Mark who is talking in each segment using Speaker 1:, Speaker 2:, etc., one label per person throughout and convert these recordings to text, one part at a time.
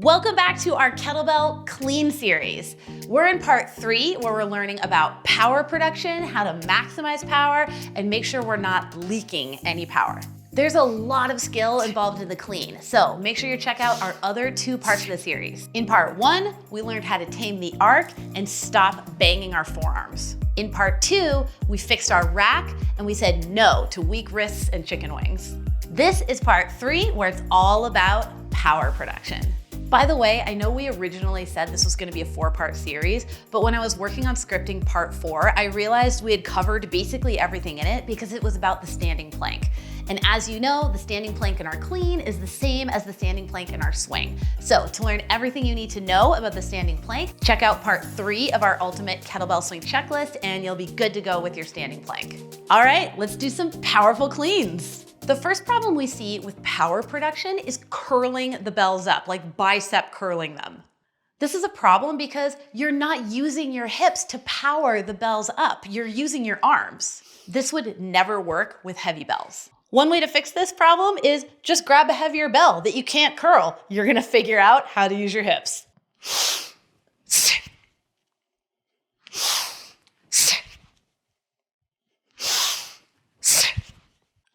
Speaker 1: Welcome back to our kettlebell clean series. We're in part 3 where we're learning about power production, how to maximize power, and make sure we're not leaking any power. There's a lot of skill involved in the clean, so make sure you check out our other 2 parts of the series. In part 1, we learned how to tame the arc and stop banging our forearms. In part 2, we fixed our rack and we said no to weak wrists and chicken wings. This is part 3 where it's all about power production. By the way, I know we originally said this was gonna be a 4-part series, but when I was working on scripting part 4, I realized we had covered basically everything in it because it was about the standing plank. And as you know, the standing plank in our clean is the same as the standing plank in our swing. So to learn everything you need to know about the standing plank, check out part 3 of our ultimate kettlebell swing checklist and you'll be good to go with your standing plank. All right, let's do some powerful cleans. The first problem we see with power production is curling the bells up, like bicep curling them. This is a problem because you're not using your hips to power the bells up. You're using your arms. This would never work with heavy bells. One way to fix this problem is just grab a heavier bell that you can't curl. You're gonna figure out how to use your hips.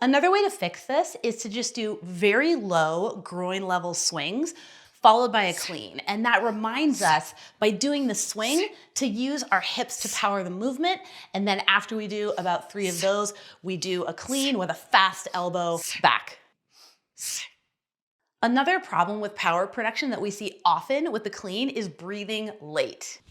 Speaker 1: Another way to fix this is to just do very low groin level swings followed by a clean. And that reminds us by doing the swing to use our hips to power the movement. And then after we do about 3 of those, we do a clean with a fast elbow back. Another problem with power production that we see often with the clean is breathing late.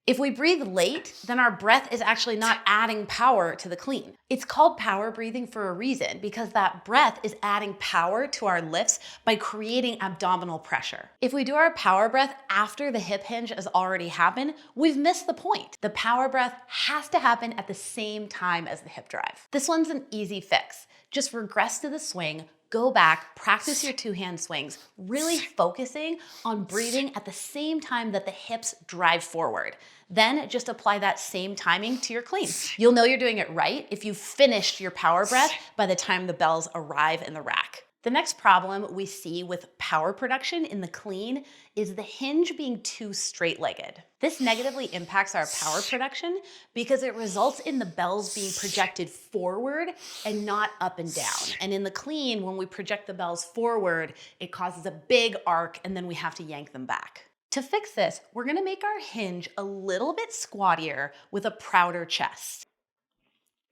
Speaker 1: If we breathe late, then our breath is actually not adding power to the clean. It's called power breathing for a reason, because that breath is adding power to our lifts by creating abdominal pressure. If we do our power breath after the hip hinge has already happened, we've missed the point. The power breath has to happen at the same time as the hip drive. This one's an easy fix. Just regress to the swing, go back, practice your 2-hand swings, really focusing on breathing at the same time that the hips drive forward. Then just apply that same timing to your clean. You'll know you're doing it right if you've finished your power breath by the time the bells arrive in the rack. The next problem we see with power production in the clean is the hinge being too straight-legged. This negatively impacts our power production because it results in the bells being projected forward and not up and down. And in the clean, when we project the bells forward, it causes a big arc and then we have to yank them back. To fix this, we're gonna make our hinge a little bit squattier with a prouder chest.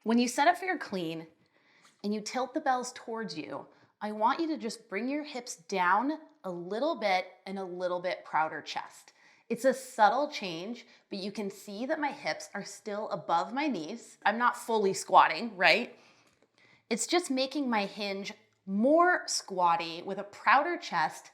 Speaker 1: When you set up for your clean and you tilt the bells towards you, I want you to just bring your hips down a little bit and a little bit prouder chest. It's a subtle change, but you can see that my hips are still above my knees. I'm not fully squatting, right? It's just making my hinge more squatty with a prouder chest,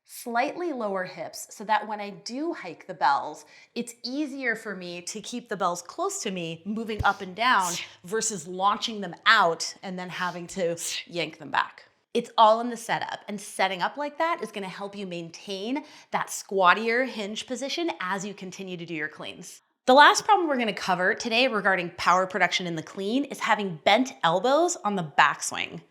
Speaker 1: slightly lower hips, so that when I do hike the bells, it's easier for me to keep the bells close to me, moving up and down, versus launching them out and then having to yank them back. It's all in the setup, and setting up like that is gonna help you maintain that squattier hinge position as you continue to do your cleans. The last problem we're gonna cover today regarding power production in the clean is having bent elbows on the backswing.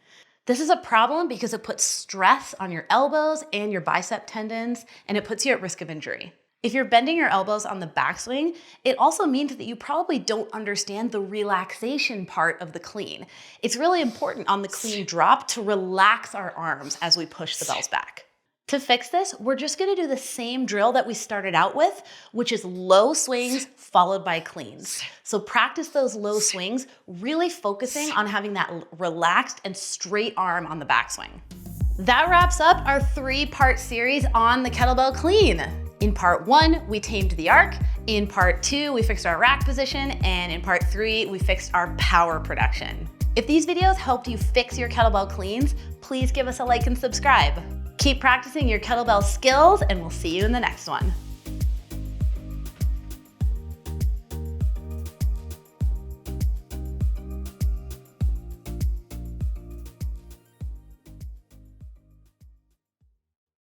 Speaker 1: This is a problem because it puts stress on your elbows and your bicep tendons, and it puts you at risk of injury. If you're bending your elbows on the backswing, it also means that you probably don't understand the relaxation part of the clean. It's really important on the clean drop to relax our arms as we push the bells back. To fix this, we're just gonna do the same drill that we started out with, which is low swings followed by cleans. So practice those low swings, really focusing on having that relaxed and straight arm on the backswing. That wraps up our 3-part series on the kettlebell clean. In part 1, we tamed the arc. In part 2, we fixed our rack position. And in part 3, we fixed our power production. If these videos helped you fix your kettlebell cleans, please give us a like and subscribe. Keep practicing your kettlebell skills, and we'll see you in the next one.